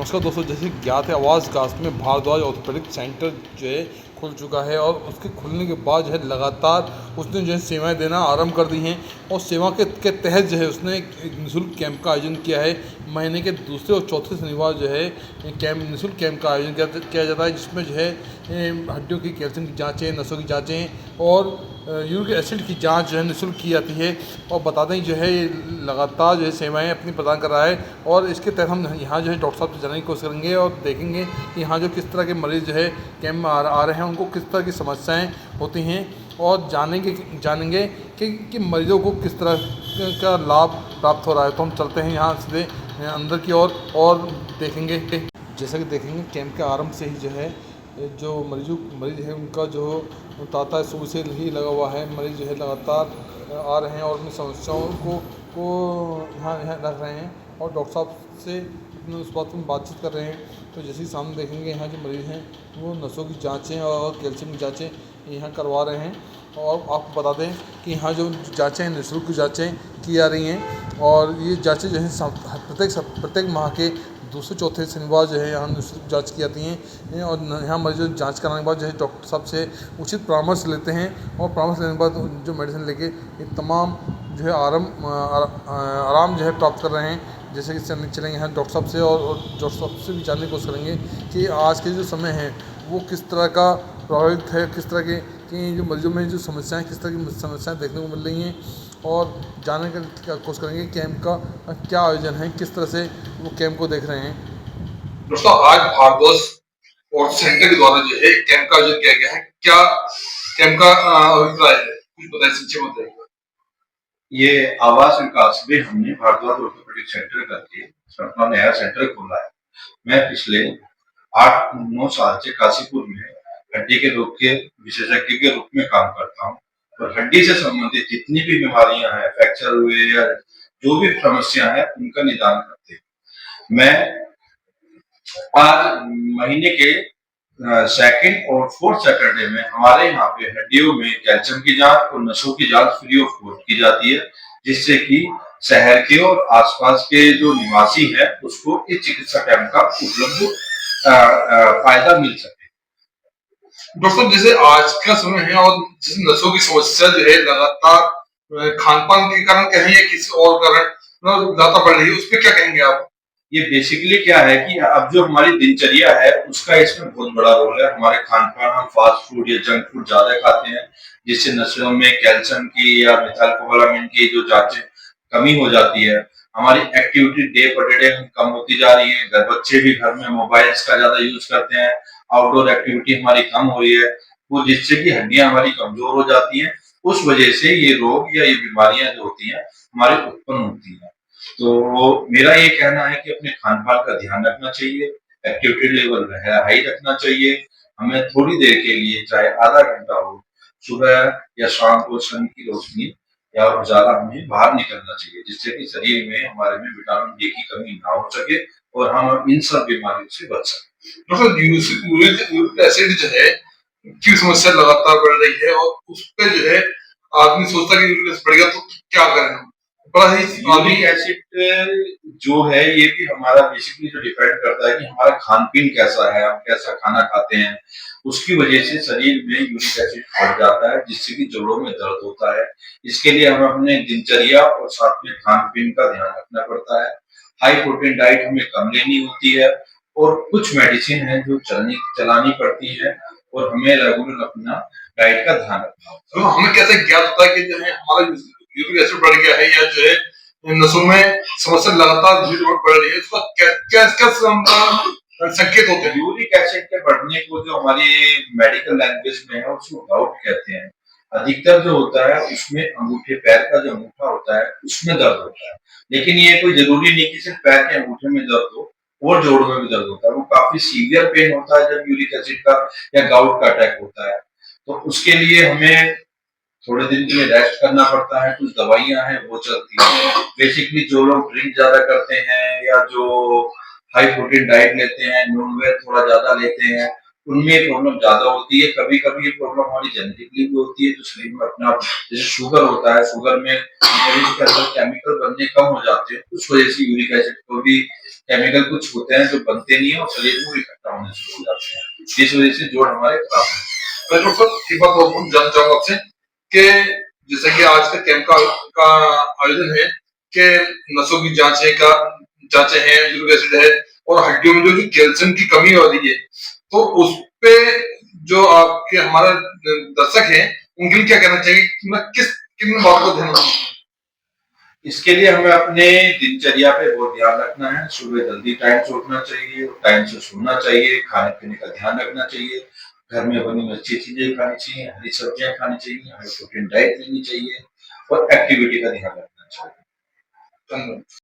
नमस्कार दोस्तों, जैसे ज्ञात है आवाज़ कास्ट में भारद्वाज ऑर्थोपेडिक सेंटर जो है खुल चुका है और उसके खुलने के बाद जो है लगातार उसने जो है सेवाएं देना आरंभ कर दी हैं। और सेवा के तहत जो है उसने एक निःशुल्क कैंप का आयोजन किया है। महीने के दूसरे और चौथे शनिवार जो है निःशुल्क कैंप का आयोजन किया जाता है, जिसमें जो है हड्डियों की कैल्शियम की जाँचें, नसों की जाँचें और यूरिक एसिड की जांच जो है निःशुल्क की जाती है। और बता दें जो है ये लगातार जो है सेवाएं अपनी प्रदान कर रहा है। और इसके तहत हम यहाँ जो है डॉक्टर साहब से जानने की कोशिश करेंगे और देखेंगे कि यहाँ जो किस तरह के मरीज़ जो है कैंप में आ रहे हैं, उनको किस तरह की समस्याएं होती हैं और जानेंगे कि मरीज़ों को किस तरह का लाभ प्राप्त हो रहा है। तो हम चलते हैं यहाँ सीधे अंदर की ओर और देखेंगे। जैसा कि देखेंगे कैंप के आरंभ से ही जो है जो मरीज़ है उनका जो तांता है शुरू से ही लगा हुआ है। मरीज़ जो है लगातार आ रहे हैं और अपनी समस्याओं को यहाँ रख रहे हैं और डॉक्टर साहब से उस बात में बातचीत कर रहे हैं। तो जैसे ही सामने देखेंगे यहाँ जो मरीज़ हैं वो नसों की जाँचें और कैल्शियम की जाँचें यहाँ करवा रहे हैं। और आपको बता दें कि यहाँ जो जाँचें हैं निःशुल्क जाँचें की जा रही हैं और ये जाँचें जो हैं प्रत्येक माह के दूसरे चौथे शनिवार जो है यहाँ निःशुल्क जाँच की जाती हैं। और यहाँ मरीजों जाँच कराने के बाद जो है डॉक्टर साहब से उचित परामर्श लेते हैं और परामर्श लेने के बाद जो मेडिसिन लेके ये तमाम जो है आराम जो है प्राप्त कर रहे हैं। जैसे कि चलेंगे यहाँ डॉक्टर साहब से और डॉक्टर साहब से भी जानने की कोशिश करेंगे कि आज के जो समय है वो किस तरह का प्रभावित है, किस तरह की जो मरीजों में जो समस्याएं किस तरह की समस्याएं देखने को मिल रही हैं और जानने का कोशिश करेंगे कैंप का क्या आयोजन है, किस तरह से वो कैंप को देख रहे हैं। दोस्तों, आज भारद्वाज और सेंटर के द्वारा जो है कैंप का आयोजन किया गया है। क्या कैंप का अभिप्राय है, कुछ बताइए, संक्षेप में बताइए। ये आवास विकास में हमने भारद्वाज ऑर्थोपेडिक सेंटर करके अपना नया सेंटर खोला है। मैं पिछले 8-9 साल से काशीपुर में हड्डी के रोग के विशेषज्ञ के रूप में काम करता हूँ और हड्डी से संबंधित जितनी भी बीमारियां हैं, फ्रैक्चर हुए या जो भी समस्या है उनका निदान करते हैं। मैं आज महीने के सेकंड और फोर्थ सैटरडे में हमारे यहाँ पे हड्डियों में कैल्शियम की जांच और नसों की जांच फ्री ऑफ कॉस्ट की जाती है, जिससे कि शहर के और आसपास के जो निवासी है उसको इस चिकित्सा कैंप का उपलब्ध फायदा मिल सके। दोस्तों, जैसे आज का समय है और जिस नसों की समस्या जो है लगातार खान पान के कारण कहें या किसी और कारण ज्यादा बढ़ रही है, उस पर क्या कहेंगे आप? ये बेसिकली क्या है कि अब जो हमारी दिनचर्या है उसका इसमें बहुत बड़ा रोल है। हमारे खान पान, हम फास्ट फूड या जंक फूड ज्यादा खाते हैं, जिससे नसों में कैल्शियम की या मेथाइलकोबालामाइन की जो जांचें कमी हो जाती है। हमारी एक्टिविटी डे पर डे कम होती जा रही है। बच्चे भी घर में मोबाइल्स का ज्यादा यूज करते हैं, आउटडोर एक्टिविटी हमारी कम हो रही है, वो जिससे कि हड्डियां हमारी कमजोर हो जाती हैं। उस वजह से ये रोग या ये बीमारियां जो होती हैं हमारे उत्पन्न होती हैं। तो मेरा ये कहना है कि अपने खान पान का ध्यान रखना चाहिए, एक्टिविटी लेवल हाई रखना चाहिए। हमें थोड़ी देर के लिए, चाहे आधा घंटा हो, सुबह या शाम को सन की रोशनी या उजाला हमें बाहर निकलना चाहिए, जिससे कि शरीर में हमारे में विटामिन डी की कमी ना हो सके और हम इन सब बीमारियों से बच सके। दोस्तों, यूरिक एसिड जो है की समस्या लगातार बढ़ रही है और उस पर जो है आदमी सोचता है कि यूरिक एसिड बढ़ गया तो क्या करें हम। बड़ा ही यूरिक एसिड जो है ये भी हमारा बेसिकली जो डिपेंड करता है कि हमारा खान पीन कैसा है, हम कैसा खाना खाते हैं, उसकी वजह से शरीर में यूरिक एसिड बढ़ जाता है, जिससे कि जोड़ों में दर्द होता है। इसके लिए हमें अपने दिनचर्या और साथ में खान पीन का ध्यान रखना पड़ता है। हाई प्रोटीन डाइट हमें कम लेनी होती है और कुछ मेडिसिन है जो चलानी पड़ती है और हमें रेगुलर अपना डाइट का ध्यान रखना होता है। तो हमें कैसे ज्ञात होता है कि जो है हमारा यूरिक एसिड बढ़ गया है या जो है नसों में समस्या लगातार बढ़ रही है, इसका क्या इसका संकेत होते हैं? यूरिक एसिड के बढ़ने को जो हमारी मेडिकल लैंग्वेज में है उसको गाउट कहते हैं। अधिकतर जो होता है उसमें अंगूठे पैर का जो अंगूठा होता है उसमें दर्द होता है, लेकिन ये कोई जरूरी नहीं कि सिर्फ पैर के अंगूठे में दर्द हो, और जोड़ों में भी दर्द होता है। वो काफी सीवियर पेन होता है जब यूरिक एसिड का या गाउट का अटैक होता है। तो उसके लिए हमें थोड़े दिन के लिए रेस्ट करना पड़ता है, कुछ दवाइयां हैं वो चलती हैं। बेसिकली जो लोग ड्रिंक ज्यादा करते हैं या जो हाई प्रोटीन डाइट लेते हैं, नॉन वेज थोड़ा ज्यादा लेते हैं, उनमें ये प्रॉब्लम ज्यादा होती है। कभी कभी ये प्रॉब्लम हमारी जेनेटिकली भी होती है, तो शरीर में अपने आप, जैसे शुगर होता है, शुगर में शरीर के अंदर केमिकल बनने कम हो जाते हैं, उस वजह से यूरिक एसिड को भी केमिकल कुछ होते हैं जो बनते नहीं है और शरीर में इकट्ठा होने शुरू हो जाते हैं, इस वजह से जोड़ हमारे खराब होते मैं डॉक्टर साहब एक बात और जानना चाहूंगा आपसे कि जैसे कि आज का कैंप का आयोजन है कि नसों की जांचें हैं, यूरिक एसिड है और हड्डियों में जो कि कैल्शियम की कमी हो रही है, तो उस पे जो आपके हमारा दर्शक है उनके लिए क्या कहना चाहिए कि मैं किन बातों को ध्यान रखूं? हैं। इसके लिए हमें अपने दिनचर्या पे बहुत ध्यान रखना है। सुबह जल्दी टाइम से उठना चाहिए, टाइम से सोना चाहिए, खाने पीने का ध्यान रखना चाहिए, घर में बनी हुई अच्छी चीजें खानी चाहिए, हरी सब्जियां खानी चाहिए, हमें प्रोटीन डाइट लेनी चाहिए और एक्टिविटी का ध्यान रखना चाहिए। धन्यवाद।